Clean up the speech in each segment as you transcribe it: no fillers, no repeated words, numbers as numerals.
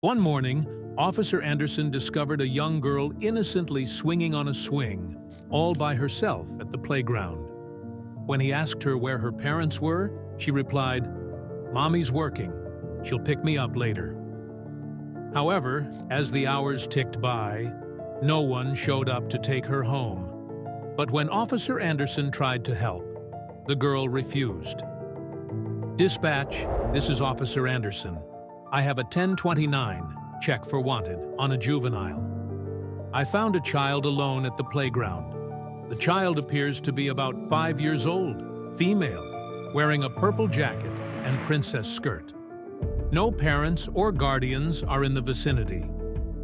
One morning, Officer Anderson discovered a young girl innocently swinging on a swing, all by herself at the playground. When he asked her where her parents were, she replied, "Mommy's working. She'll pick me up later." However, as the hours ticked by, no one showed up to take her home. But when Officer Anderson tried to help, the girl refused. "Dispatch, this is Officer Anderson. I have a 1029, check for wanted, on a juvenile. I found a child alone at the playground. The child appears to be about 5 years old, female, wearing a purple jacket and princess skirt. No parents or guardians are in the vicinity.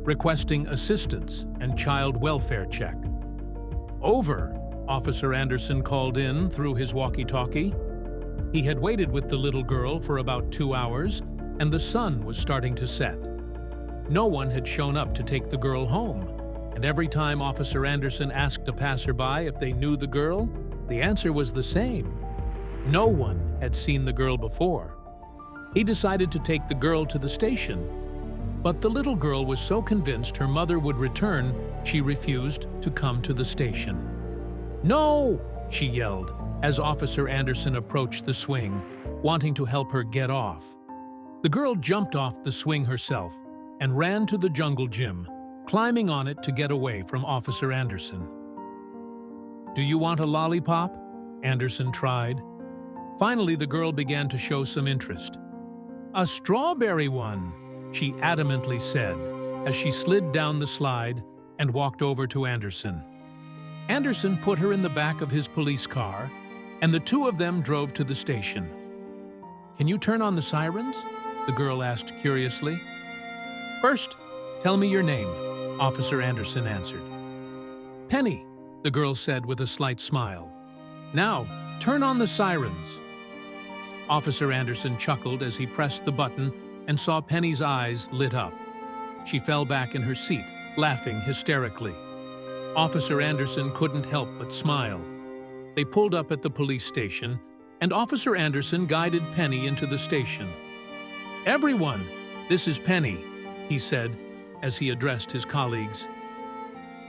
Requesting assistance and child welfare check." "Over," Officer Anderson called in through his walkie-talkie. He had waited with the little girl for about 2 hours, and the sun was starting to set. No one had shown up to take the girl home, and every time Officer Anderson asked a passerby if they knew the girl, the answer was the same. No one had seen the girl before. He decided to take the girl to the station, but the little girl was so convinced her mother would return, she refused to come to the station. "No!" she yelled as Officer Anderson approached the swing, wanting to help her get off. The girl jumped off the swing herself and ran to the jungle gym, climbing on it to get away from Officer Anderson. "Do you want a lollipop?" Anderson tried. Finally, the girl began to show some interest. "A strawberry one," she adamantly said as she slid down the slide and walked over to Anderson. Anderson put her in the back of his police car, and the two of them drove to the station. "Can you turn on the sirens?" the girl asked curiously. "First, tell me your name," Officer Anderson answered. "Penny," the girl said with a slight smile. "Now, turn on the sirens." Officer Anderson chuckled as he pressed the button and saw Penny's eyes lit up. She fell back in her seat, laughing hysterically. Officer Anderson couldn't help but smile. They pulled up at the police station, and Officer Anderson guided Penny into the station. "Everyone, this is Penny," he said as he addressed his colleagues.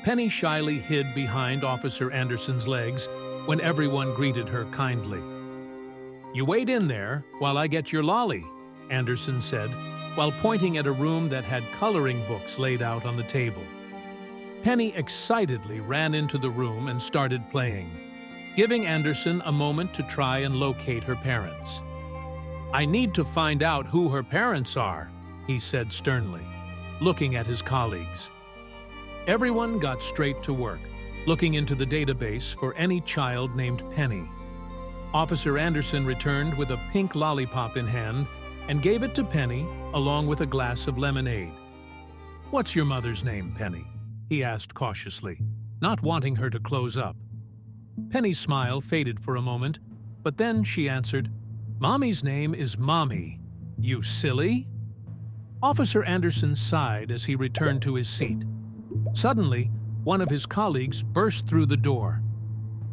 Penny shyly hid behind Officer Anderson's legs when everyone greeted her kindly. "You wait in there while I get your lolly," Anderson said, while pointing at a room that had coloring books laid out on the table. Penny excitedly ran into the room and started playing, giving Anderson a moment to try and locate her parents. "I need to find out who her parents are," he said sternly, looking at his colleagues. Everyone got straight to work, looking into the database for any child named Penny. Officer Anderson returned with a pink lollipop in hand and gave it to Penny along with a glass of lemonade. "What's your mother's name, Penny?" he asked cautiously, not wanting her to close up. Penny's smile faded for a moment, but then she answered, "Mommy's name is Mommy, you silly." Officer Anderson sighed as he returned to his seat. Suddenly, one of his colleagues burst through the door.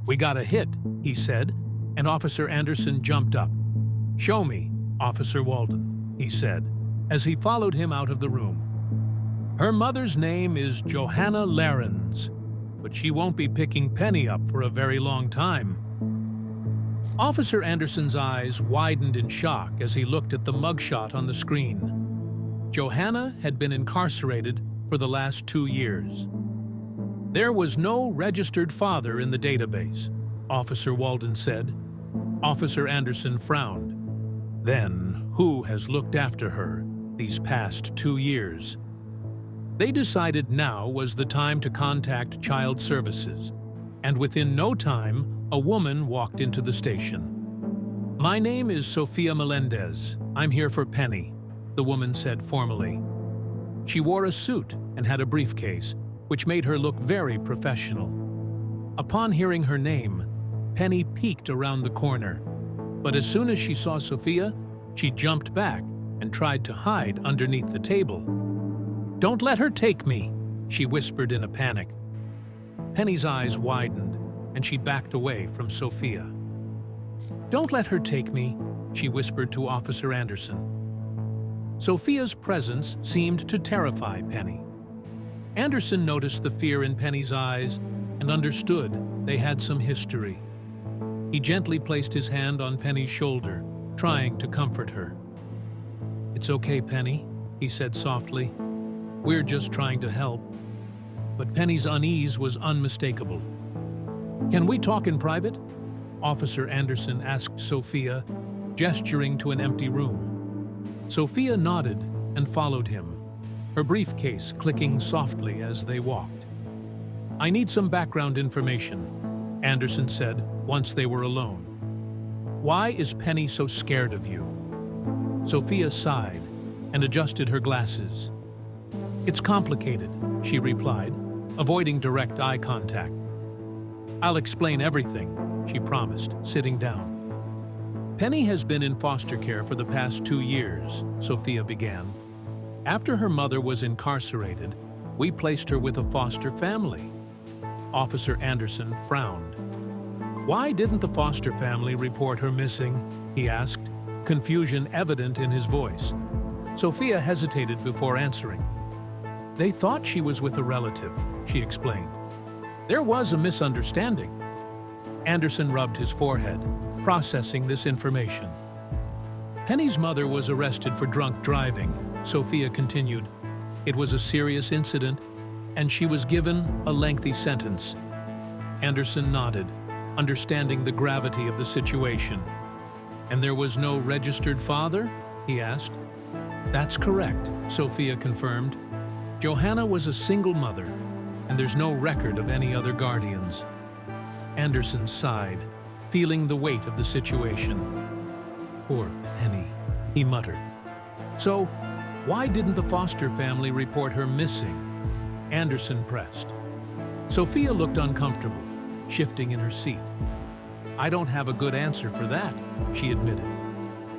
"We got a hit," he said, and Officer Anderson jumped up. "Show me, Officer Walden," he said, as he followed him out of the room. "Her mother's name is Johanna Lahrens, but she won't be picking Penny up for a very long time." Officer Anderson's eyes widened in shock as he looked at the mugshot on the screen. Johanna had been incarcerated for the last 2 years. "There was no registered father in the database," Officer Walden said. Officer Anderson frowned. "Then, who has looked after her these past 2 years?" They decided now was the time to contact Child Services, and within no time, a woman walked into the station. "My name is Sofia Melendez. I'm here for Penny," the woman said formally. She wore a suit and had a briefcase, which made her look very professional. Upon hearing her name, Penny peeked around the corner, but as soon as she saw Sofia, she jumped back and tried to hide underneath the table. "Don't let her take me," she whispered in a panic. Penny's eyes widened, and she backed away from Sofia. "Don't let her take me," she whispered to Officer Anderson. Sophia's presence seemed to terrify Penny. Anderson noticed the fear in Penny's eyes and understood they had some history. He gently placed his hand on Penny's shoulder, trying to comfort her. "It's okay, Penny," he said softly. "We're just trying to help." But Penny's unease was unmistakable. "Can we talk in private?" Officer Anderson asked Sophia, gesturing to an empty room. Sophia nodded and followed him, her briefcase clicking softly as they walked. "I need some background information," Anderson said once they were alone. "Why is Penny so scared of you?" Sophia sighed and adjusted her glasses. "It's complicated," she replied, avoiding direct eye contact. "I'll explain everything," she promised, sitting down. "Penny has been in foster care for the past 2 years," Sophia began. "After her mother was incarcerated, we placed her with a foster family." Officer Anderson frowned. "Why didn't the foster family report her missing?" he asked, confusion evident in his voice. Sophia hesitated before answering. "They thought she was with a relative," she explained. "There was a misunderstanding." Anderson rubbed his forehead, processing this information. "Penny's mother was arrested for drunk driving," Sophia continued. "It was a serious incident, and she was given a lengthy sentence." Anderson nodded, understanding the gravity of the situation. "And there was no registered father?" he asked. "That's correct," Sophia confirmed. "Johanna was a single mother, and there's no record of any other guardians." Anderson sighed, feeling the weight of the situation. "Poor Penny," he muttered. "So, why didn't the foster family report her missing?" Anderson pressed. Sophia looked uncomfortable, shifting in her seat. "I don't have a good answer for that," she admitted.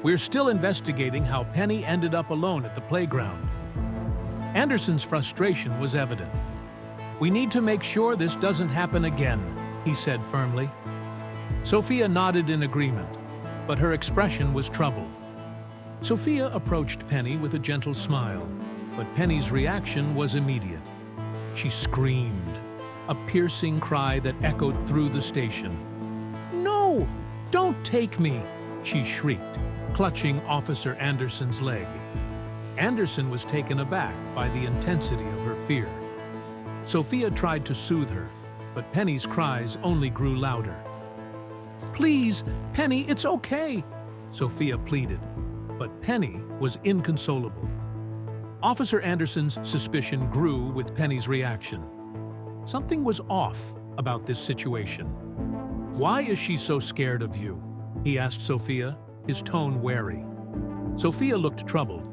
"We're still investigating how Penny ended up alone at the playground." Anderson's frustration was evident. "We need to make sure this doesn't happen again," he said firmly. Sophia nodded in agreement, but her expression was troubled. Sophia approached Penny with a gentle smile, but Penny's reaction was immediate. She screamed, a piercing cry that echoed through the station. "No! Don't take me!" she shrieked, clutching Officer Anderson's leg. Anderson was taken aback by the intensity of her fear. Sophia tried to soothe her, but Penny's cries only grew louder. "Please, Penny, it's okay," Sophia pleaded, but Penny was inconsolable. Officer Anderson's suspicion grew with Penny's reaction. Something was off about this situation. "Why is she so scared of you?" he asked Sophia, his tone wary. Sophia looked troubled.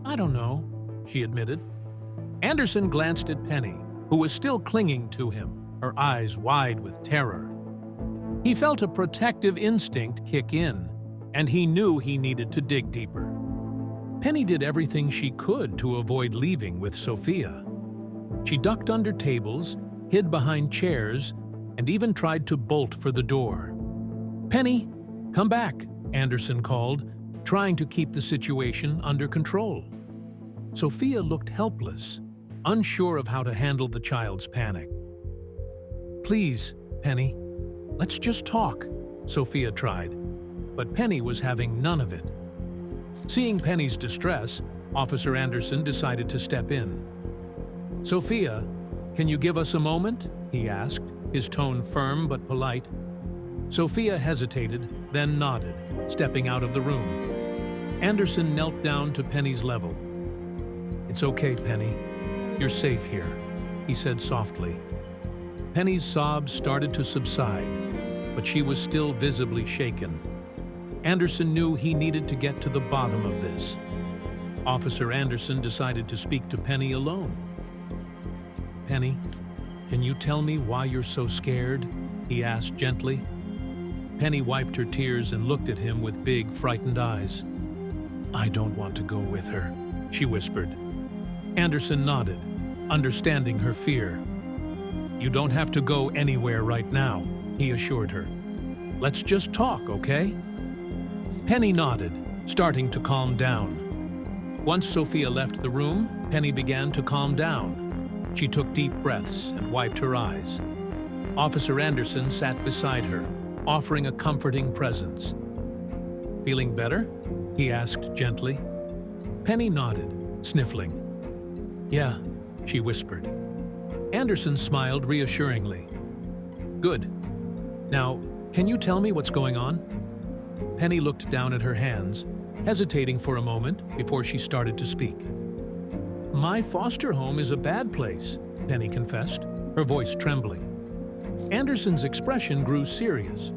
"I don't know," she admitted. Anderson glanced at Penny, who was still clinging to him, her eyes wide with terror. He felt a protective instinct kick in, and he knew he needed to dig deeper. Penny did everything she could to avoid leaving with Sophia. She ducked under tables, hid behind chairs, and even tried to bolt for the door. "Penny, come back," Anderson called, trying to keep the situation under control. Sophia looked helpless, unsure of how to handle the child's panic. "Please, Penny, let's just talk," Sophia tried, but Penny was having none of it. Seeing Penny's distress, Officer Anderson decided to step in. "Sophia, can you give us a moment?" he asked, his tone firm but polite. Sophia hesitated, then nodded, stepping out of the room. Anderson knelt down to Penny's level. "It's okay, Penny. You're safe here," he said softly. Penny's sobs started to subside, but she was still visibly shaken. Anderson knew he needed to get to the bottom of this. Officer Anderson decided to speak to Penny alone. "Penny, can you tell me why you're so scared?" he asked gently. Penny wiped her tears and looked at him with big, frightened eyes. "I don't want to go with her," she whispered. Anderson nodded, understanding her fear. "You don't have to go anywhere right now," he assured her. "Let's just talk, okay?" Penny nodded, starting to calm down. Once Sophia left the room, Penny began to calm down. She took deep breaths and wiped her eyes. Officer Anderson sat beside her, offering a comforting presence. "Feeling better?" he asked gently. Penny nodded, sniffling. "Yeah," she whispered. Anderson smiled reassuringly. "Good. Now, can you tell me what's going on?" Penny looked down at her hands, hesitating for a moment before she started to speak. "My foster home is a bad place," Penny confessed, her voice trembling. Anderson's expression grew serious.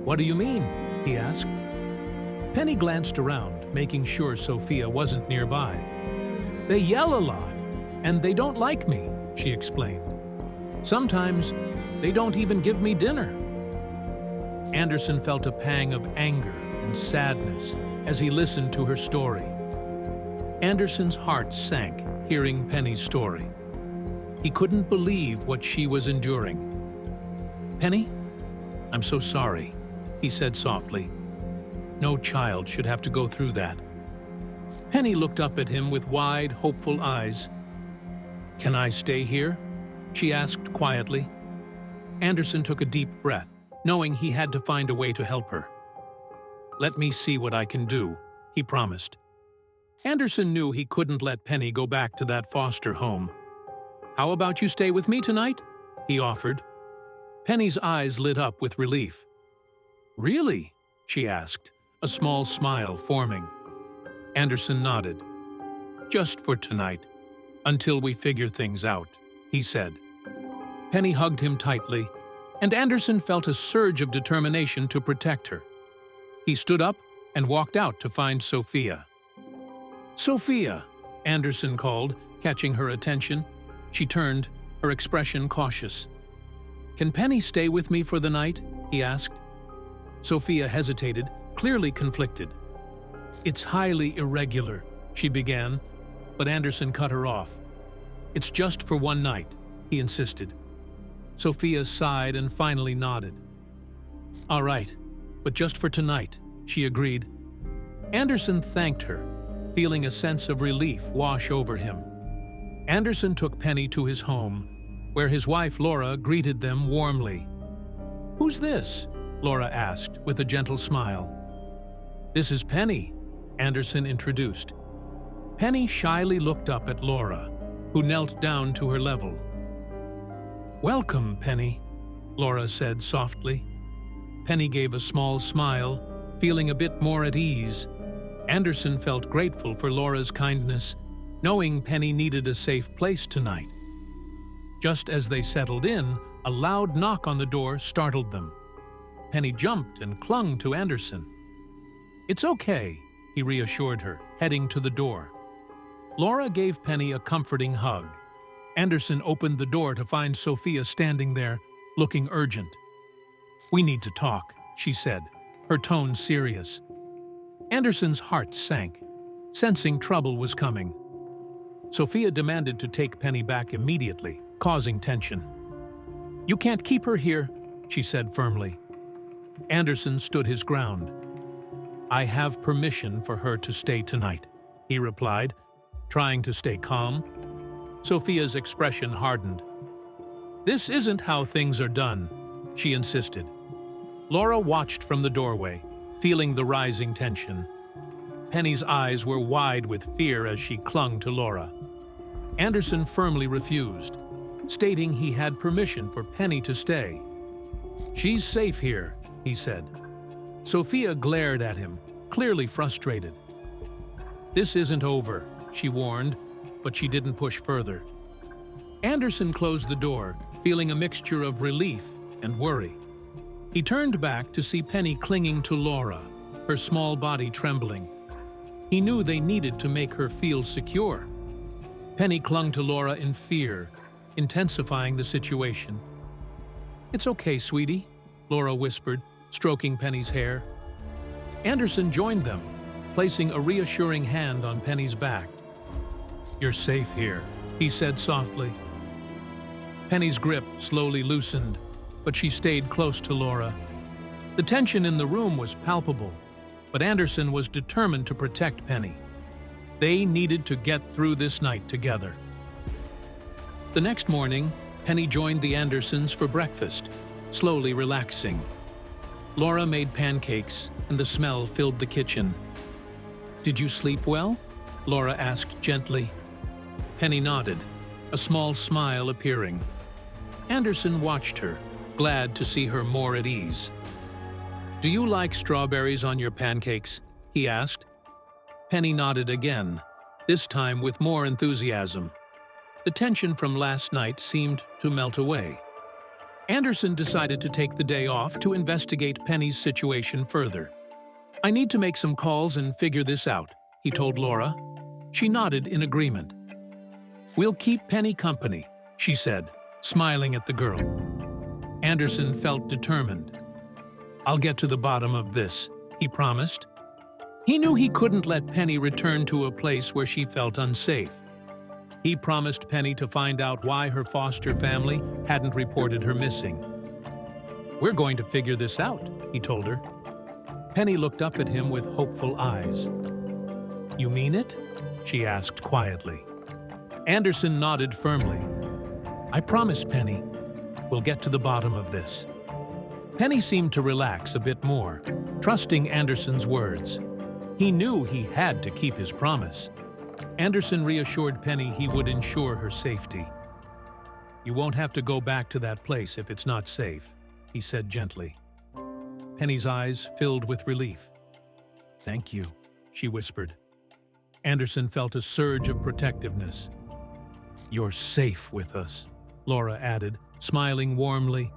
"What do you mean?" he asked. Penny glanced around, making sure Sophia wasn't nearby. "They yell a lot, and they don't like me," she explained. "Sometimes they don't even give me dinner." Anderson felt a pang of anger and sadness as he listened to her story. Anderson's heart sank hearing Penny's story. He couldn't believe what she was enduring. "Penny, I'm so sorry," he said softly. "No child should have to go through that." Penny looked up at him with wide, hopeful eyes. "Can I stay here?" she asked quietly. Anderson took a deep breath, knowing he had to find a way to help her. "Let me see what I can do," he promised. Anderson knew he couldn't let Penny go back to that foster home. "How about you stay with me tonight?" he offered. Penny's eyes lit up with relief. "Really?" she asked, a small smile forming. Anderson nodded. "Just for tonight, until we figure things out," he said. Penny hugged him tightly, and Anderson felt a surge of determination to protect her. He stood up and walked out to find Sophia. "Sophia," Anderson called, catching her attention. She turned, her expression cautious. "Can Penny stay with me for the night?" he asked. Sophia hesitated, clearly conflicted. "It's highly irregular," she began, but Anderson cut her off. "It's just for one night," he insisted. Sophia sighed and finally nodded. "All right, but just for tonight," she agreed. Anderson thanked her, feeling a sense of relief wash over him. Anderson took Penny to his home, where his wife Laura greeted them warmly. "Who's this?" Laura asked with a gentle smile. "This is Penny," Anderson introduced. Penny shyly looked up at Laura, who knelt down to her level. "Welcome, Penny," Laura said softly. Penny gave a small smile, feeling a bit more at ease. Anderson felt grateful for Laura's kindness, knowing Penny needed a safe place tonight. Just as they settled in, a loud knock on the door startled them. Penny jumped and clung to Anderson. "It's okay," he reassured her, heading to the door. Laura gave Penny a comforting hug. Anderson opened the door to find Sophia standing there, looking urgent. "We need to talk," she said, her tone serious. Anderson's heart sank, sensing trouble was coming. Sophia demanded to take Penny back immediately, causing tension. "You can't keep her here," she said firmly. Anderson stood his ground. "I have permission for her to stay tonight," he replied, trying to stay calm. Sophia's expression hardened. "This isn't how things are done," she insisted. Laura watched from the doorway, feeling the rising tension. Penny's eyes were wide with fear as she clung to Laura. Anderson firmly refused, stating he had permission for Penny to stay. "She's safe here," he said. Sophia glared at him, clearly frustrated. "This isn't over," she warned, but she didn't push further. Anderson closed the door, feeling a mixture of relief and worry. He turned back to see Penny clinging to Laura, her small body trembling. He knew they needed to make her feel secure. Penny clung to Laura in fear, intensifying the situation. "It's okay, sweetie," Laura whispered, stroking Penny's hair. Anderson joined them, placing a reassuring hand on Penny's back. "You're safe here," he said softly. Penny's grip slowly loosened, but she stayed close to Laura. The tension in the room was palpable, but Anderson was determined to protect Penny. They needed to get through this night together. The next morning, Penny joined the Andersons for breakfast, slowly relaxing. Laura made pancakes, and the smell filled the kitchen. "Did you sleep well?" Laura asked gently. Penny nodded, a small smile appearing. Anderson watched her, glad to see her more at ease. "Do you like strawberries on your pancakes?" he asked. Penny nodded again, this time with more enthusiasm. The tension from last night seemed to melt away. Anderson decided to take the day off to investigate Penny's situation further. "I need to make some calls and figure this out," he told Laura. She nodded in agreement. "We'll keep Penny company," she said, smiling at the girl. Anderson felt determined. "I'll get to the bottom of this," he promised. He knew he couldn't let Penny return to a place where she felt unsafe. He promised Penny to find out why her foster family hadn't reported her missing. "We're going to figure this out," he told her. Penny looked up at him with hopeful eyes. "You mean it?" she asked quietly. Anderson nodded firmly. "I promise, Penny. We'll get to the bottom of this." Penny seemed to relax a bit more, trusting Anderson's words. He knew he had to keep his promise. Anderson reassured Penny he would ensure her safety. "You won't have to go back to that place if it's not safe," he said gently. Penny's eyes filled with relief. "Thank you," she whispered. Anderson felt a surge of protectiveness. "You're safe with us," Laura added, smiling warmly.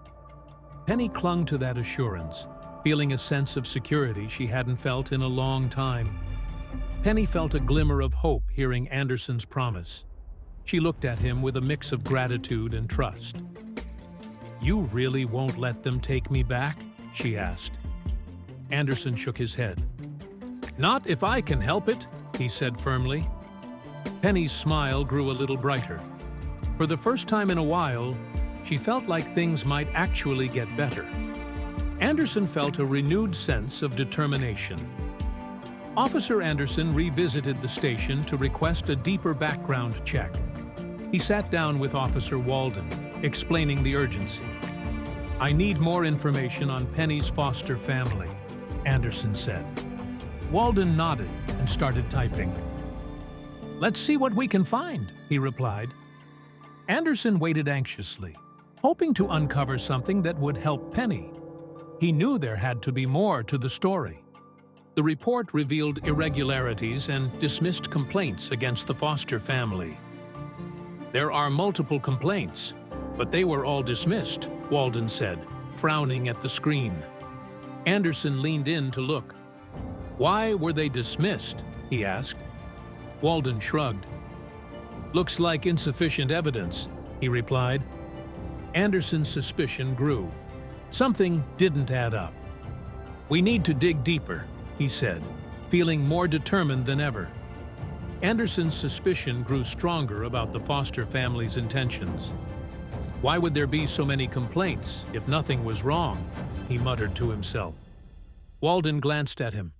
Penny clung to that assurance, feeling a sense of security she hadn't felt in a long time. Penny felt a glimmer of hope hearing Anderson's promise. She looked at him with a mix of gratitude and trust. "You really won't let them take me back?" she asked. Anderson shook his head. "Not if I can help it," he said firmly. Penny's smile grew a little brighter. For the first time in a while, she felt like things might actually get better. Anderson felt a renewed sense of determination. Officer Anderson revisited the station to request a deeper background check. He sat down with Officer Walden, explaining the urgency. "I need more information on Penny's foster family," Anderson said. Walden nodded and started typing. "Let's see what we can find," he replied. Anderson waited anxiously, hoping to uncover something that would help Penny. He knew there had to be more to the story. The report revealed irregularities and dismissed complaints against the foster family. "There are multiple complaints, but they were all dismissed," Walden said, frowning at the screen. Anderson leaned in to look. "Why were they dismissed?" he asked. Walden shrugged. "Looks like insufficient evidence," he replied. Anderson's suspicion grew. Something didn't add up. "We need to dig deeper," he said, feeling more determined than ever. Anderson's suspicion grew stronger about the foster family's intentions. "Why would there be so many complaints if nothing was wrong?" he muttered to himself. Walden glanced at him.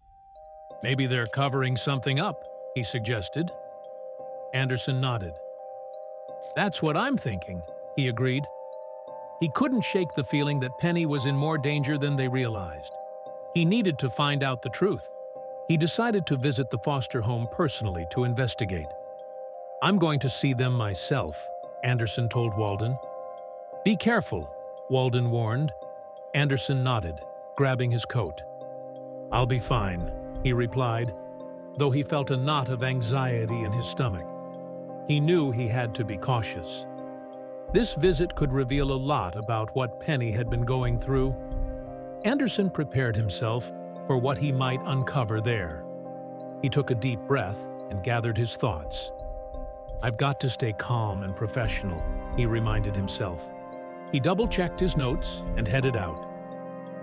"Maybe they're covering something up," he suggested. Anderson nodded. "That's what I'm thinking," he agreed. He couldn't shake the feeling that Penny was in more danger than they realized. He needed to find out the truth. He decided to visit the foster home personally to investigate. "I'm going to see them myself," Anderson told Walden. "Be careful," Walden warned. Anderson nodded, grabbing his coat. "I'll be fine," he replied, though he felt a knot of anxiety in his stomach. He knew he had to be cautious. This visit could reveal a lot about what Penny had been going through. Anderson prepared himself for what he might uncover there. He took a deep breath and gathered his thoughts. "I've got to stay calm and professional," he reminded himself. He double-checked his notes and headed out.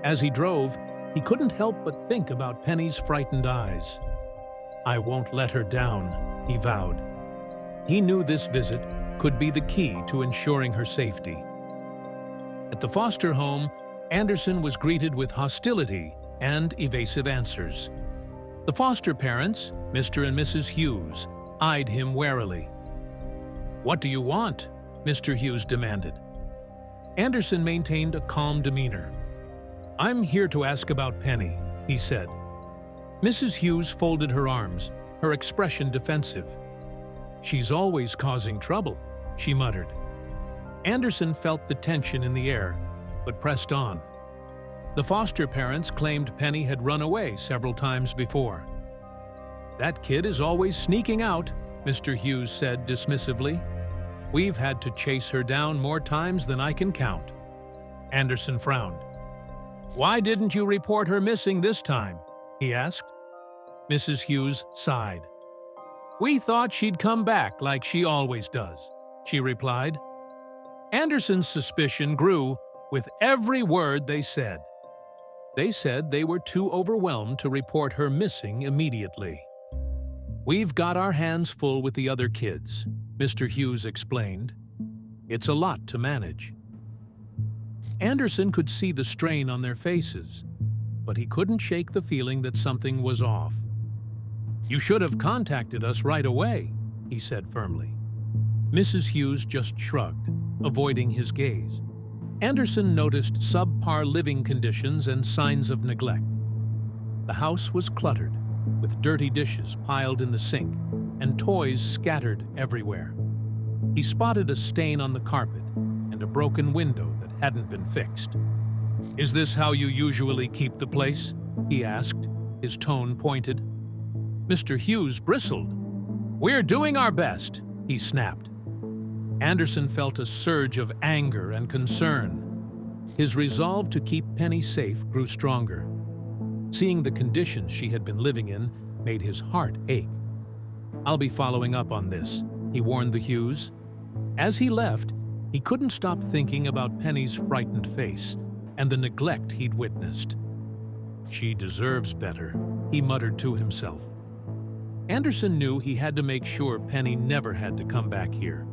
As he drove, he couldn't help but think about Penny's frightened eyes. "I won't let her down," he vowed. He knew this visit could be the key to ensuring her safety. At the foster home, Anderson was greeted with hostility and evasive answers. The foster parents, Mr. and Mrs. Hughes eyed him warily. "What do you want?" Mr. Hughes demanded. Anderson maintained a calm demeanor. "I'm here to ask about Penny," he said. Mrs. Hughes folded her arms, her expression defensive. "She's always causing trouble," she muttered. Anderson felt the tension in the air, but pressed on. The foster parents claimed Penny had run away several times before. "That kid is always sneaking out," Mr. Hughes said dismissively. "We've had to chase her down more times than I can count." Anderson frowned. "Why didn't you report her missing this time?" he asked. Mrs. Hughes sighed. "We thought she'd come back like she always does," she replied. Anderson's suspicion grew with every word they said. They said they were too overwhelmed to report her missing immediately. "We've got our hands full with the other kids," Mr. Hughes explained. "It's a lot to manage." Anderson could see the strain on their faces, but he couldn't shake the feeling that something was off. "You should have contacted us right away," he said firmly. Mrs. Hughes just shrugged, avoiding his gaze. Anderson noticed subpar living conditions and signs of neglect. The house was cluttered, with dirty dishes piled in the sink and toys scattered everywhere. He spotted a stain on the carpet and a broken window that hadn't been fixed. "Is this how you usually keep the place?" he asked, his tone pointed. Mr. Hughes bristled. "We're doing our best," he snapped. Anderson felt a surge of anger and concern. His resolve to keep Penny safe grew stronger. Seeing the conditions she had been living in made his heart ache. "I'll be following up on this," he warned the Hughes. As he left, he couldn't stop thinking about Penny's frightened face and the neglect he'd witnessed. "She deserves better," he muttered to himself. Anderson knew he had to make sure Penny never had to come back here.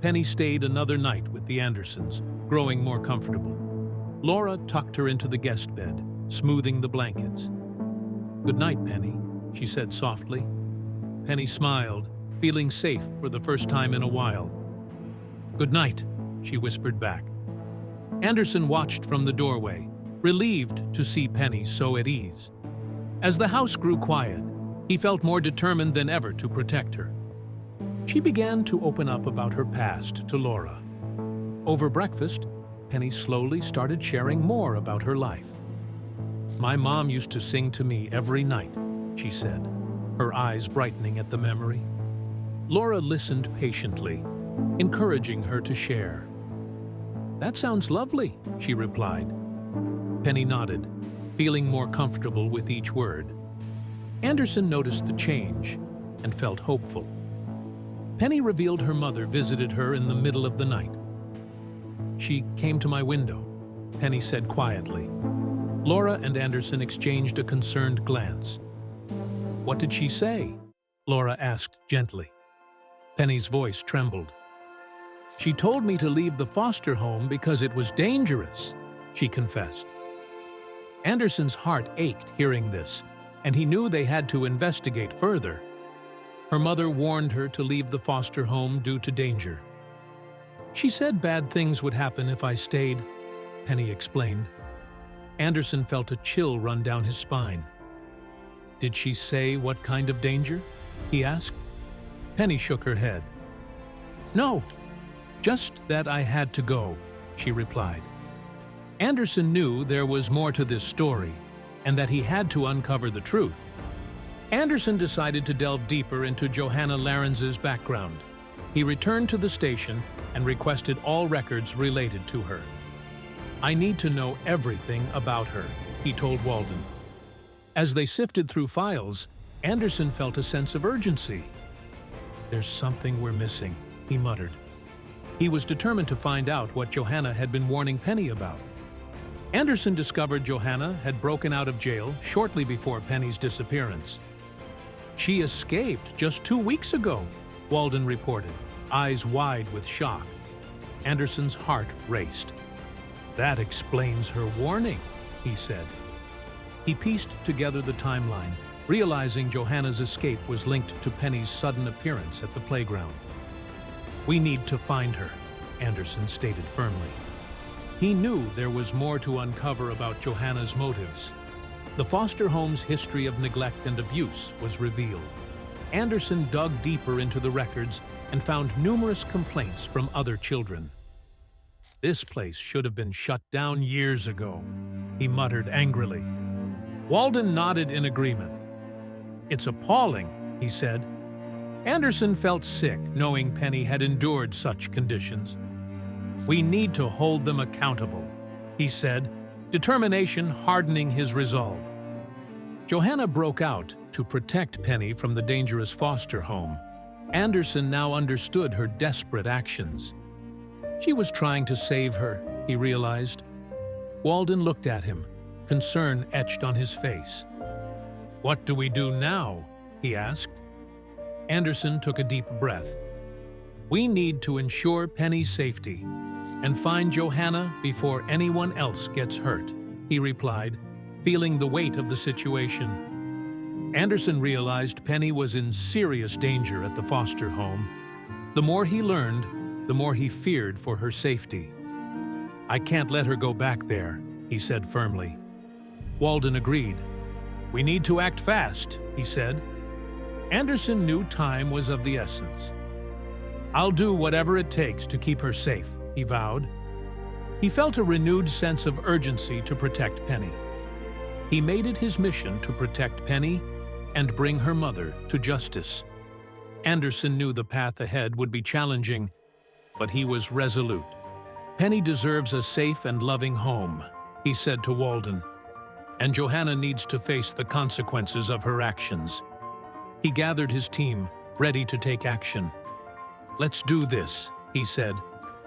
Penny stayed another night with the Andersons, growing more comfortable. Laura tucked her into the guest bed, smoothing the blankets. "Good night, Penny," she said softly. Penny smiled, feeling safe for the first time in a while. "Good night," she whispered back. Anderson watched from the doorway, relieved to see Penny so at ease. As the house grew quiet, he felt more determined than ever to protect her. She began to open up about her past to Laura. Over breakfast, Penny slowly started sharing more about her life. "My mom used to sing to me every night," she said, her eyes brightening at the memory. Laura listened patiently, encouraging her to share. "That sounds lovely," she replied. Penny nodded, feeling more comfortable with each word. Anderson noticed the change and felt hopeful. Penny revealed her mother visited her in the middle of the night. "She came to my window," Penny said quietly. Laura and Anderson exchanged a concerned glance. "What did she say?" Laura asked gently. Penny's voice trembled. "She told me to leave the foster home because it was dangerous," she confessed. Anderson's heart ached hearing this, and he knew they had to investigate further. Her mother warned her to leave the foster home due to danger. "She said bad things would happen if I stayed," Penny explained. Anderson felt a chill run down his spine. "Did she say what kind of danger?" he asked. Penny shook her head. "No, just that I had to go," she replied. Anderson knew there was more to this story, and that he had to uncover the truth. Anderson decided to delve deeper into Johanna Larenz's background. He returned to the station and requested all records related to her. "I need to know everything about her," he told Walden. As they sifted through files, Anderson felt a sense of urgency. "There's something we're missing," he muttered. He was determined to find out what Johanna had been warning Penny about. Anderson discovered Johanna had broken out of jail shortly before Penny's disappearance. "She escaped just 2 weeks ago," Walden reported, eyes wide with shock. Anderson's heart raced. "That explains her warning," he said. He pieced together the timeline, realizing Johanna's escape was linked to Penny's sudden appearance at the playground. "We need to find her," Anderson stated firmly. He knew there was more to uncover about Johanna's motives. The foster home's history of neglect and abuse was revealed. Anderson dug deeper into the records and found numerous complaints from other children. "This place should have been shut down years ago," he muttered angrily. Walden nodded in agreement. "It's appalling," he said. Anderson felt sick knowing Penny had endured such conditions. "We need to hold them accountable," he said, determination hardening his resolve. Johanna broke out to protect Penny from the dangerous foster home. Anderson now understood her desperate actions. She was trying to save her, he realized. Walden looked at him, concern etched on his face. "What do we do now?" he asked. Anderson took a deep breath. "We need to ensure Penny's safety and find Johanna before anyone else gets hurt," he replied, feeling the weight of the situation. Anderson realized Penny was in serious danger at the foster home. The more he learned, the more he feared for her safety. "I can't let her go back there," he said firmly. Walden agreed. "We need to act fast," he said. Anderson knew time was of the essence. "I'll do whatever it takes to keep her safe," he vowed. He felt a renewed sense of urgency to protect Penny. He made it his mission to protect Penny and bring her mother to justice. Anderson knew the path ahead would be challenging, but he was resolute. "Penny deserves a safe and loving home," he said to Walden, "and Johanna needs to face the consequences of her actions." He gathered his team, ready to take action. "Let's do this," he said,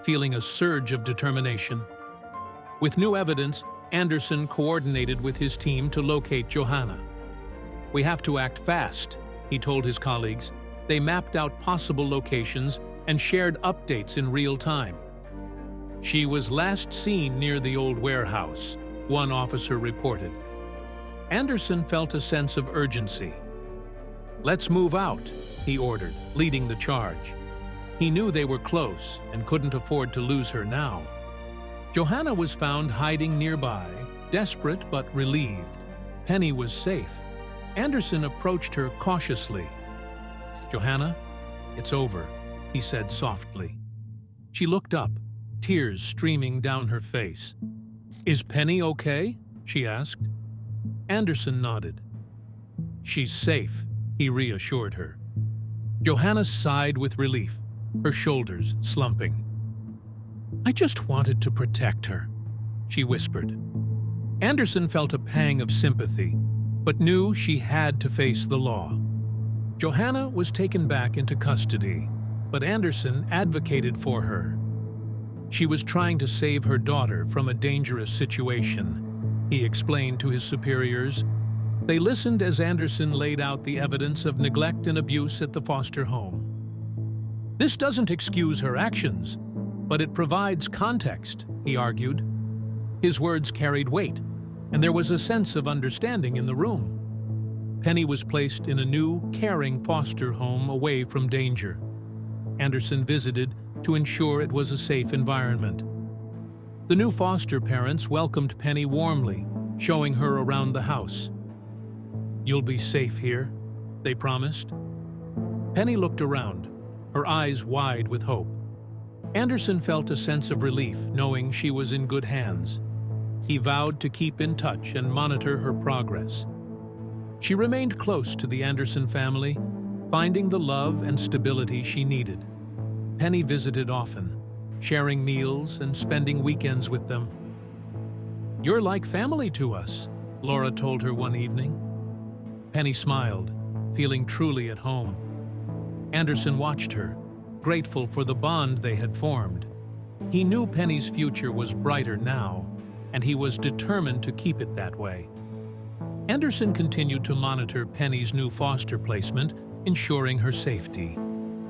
feeling a surge of determination. With new evidence, Anderson coordinated with his team to locate Johanna. "We have to act fast," he told his colleagues. They mapped out possible locations and shared updates in real time. "She was last seen near the old warehouse," one officer reported. Anderson felt a sense of urgency. "Let's move out," he ordered, leading the charge. He knew they were close and couldn't afford to lose her now. Johanna was found hiding nearby, desperate but relieved. Penny was safe. Anderson approached her cautiously. "Johanna, it's over," he said softly. She looked up, tears streaming down her face. "Is Penny okay?" she asked. Anderson nodded. "She's safe," he reassured her. Johanna sighed with relief, her shoulders slumping. "I just wanted to protect her," she whispered. Anderson felt a pang of sympathy, but knew she had to face the law. Johanna was taken back into custody, but Anderson advocated for her. She was trying to save her daughter from a dangerous situation, he explained to his superiors. They listened as Anderson laid out the evidence of neglect and abuse at the foster home. "This doesn't excuse her actions, but it provides context," he argued. His words carried weight, and there was a sense of understanding in the room. Penny was placed in a new, caring foster home away from danger. Anderson visited to ensure it was a safe environment. The new foster parents welcomed Penny warmly, showing her around the house. "You'll be safe here," they promised. Penny looked around, her eyes wide with hope. Anderson felt a sense of relief knowing she was in good hands. He vowed to keep in touch and monitor her progress. She remained close to the Anderson family, finding the love and stability she needed. Penny visited often, sharing meals and spending weekends with them. "You're like family to us," Laura told her one evening. Penny smiled, feeling truly at home. Anderson watched her, grateful for the bond they had formed. He knew Penny's future was brighter now, and he was determined to keep it that way. Anderson continued to monitor Penny's new foster placement, ensuring her safety.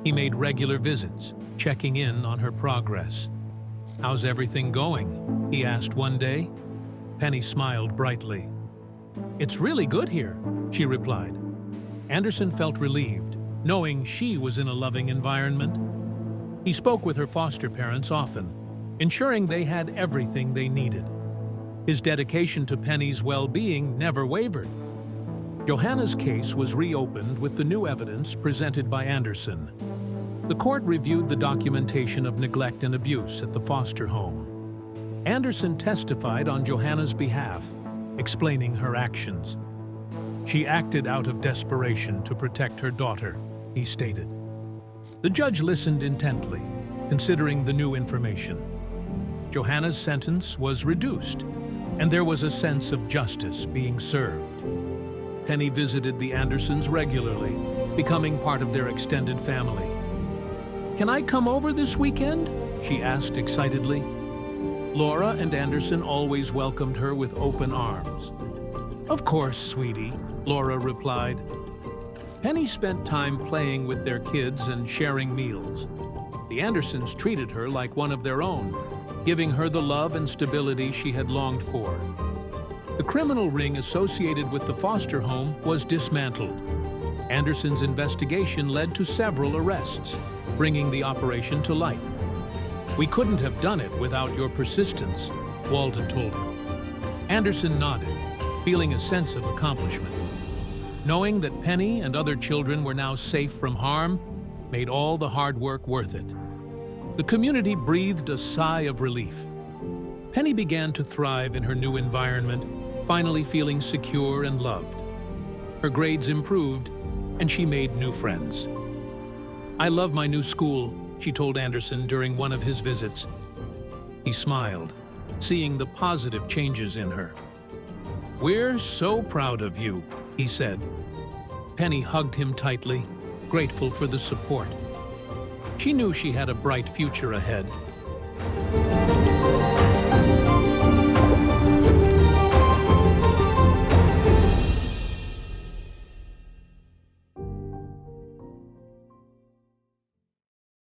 He made regular visits, checking in on her progress. "How's everything going?" he asked one day. Penny smiled brightly. "It's really good here," she replied. Anderson felt relieved, knowing she was in a loving environment. He spoke with her foster parents often, ensuring they had everything they needed. His dedication to Penny's well-being never wavered. Johanna's case was reopened with the new evidence presented by Anderson. The court reviewed the documentation of neglect and abuse at the foster home. Anderson testified on Johanna's behalf, explaining her actions. She acted out of desperation to protect her daughter, he stated. The judge listened intently, considering the new information. Johanna's sentence was reduced, and there was a sense of justice being served. Penny visited the Andersons regularly, becoming part of their extended family. "Can I come over this weekend?" she asked excitedly. Laura and Anderson always welcomed her with open arms. "Of course, sweetie," Laura replied. Penny spent time playing with their kids and sharing meals. The Andersons treated her like one of their own, giving her the love and stability she had longed for. The criminal ring associated with the foster home was dismantled. Anderson's investigation led to several arrests, bringing the operation to light. "We couldn't have done it without your persistence," Walden told him. Anderson nodded, feeling a sense of accomplishment. Knowing that Penny and other children were now safe from harm made all the hard work worth it. The community breathed a sigh of relief. Penny began to thrive in her new environment, finally feeling secure and loved. Her grades improved, and she made new friends. "I love my new school," she told Anderson during one of his visits. He smiled, seeing the positive changes in her. "We're so proud of you," he said. Penny hugged him tightly, grateful for the support. She knew she had a bright future ahead.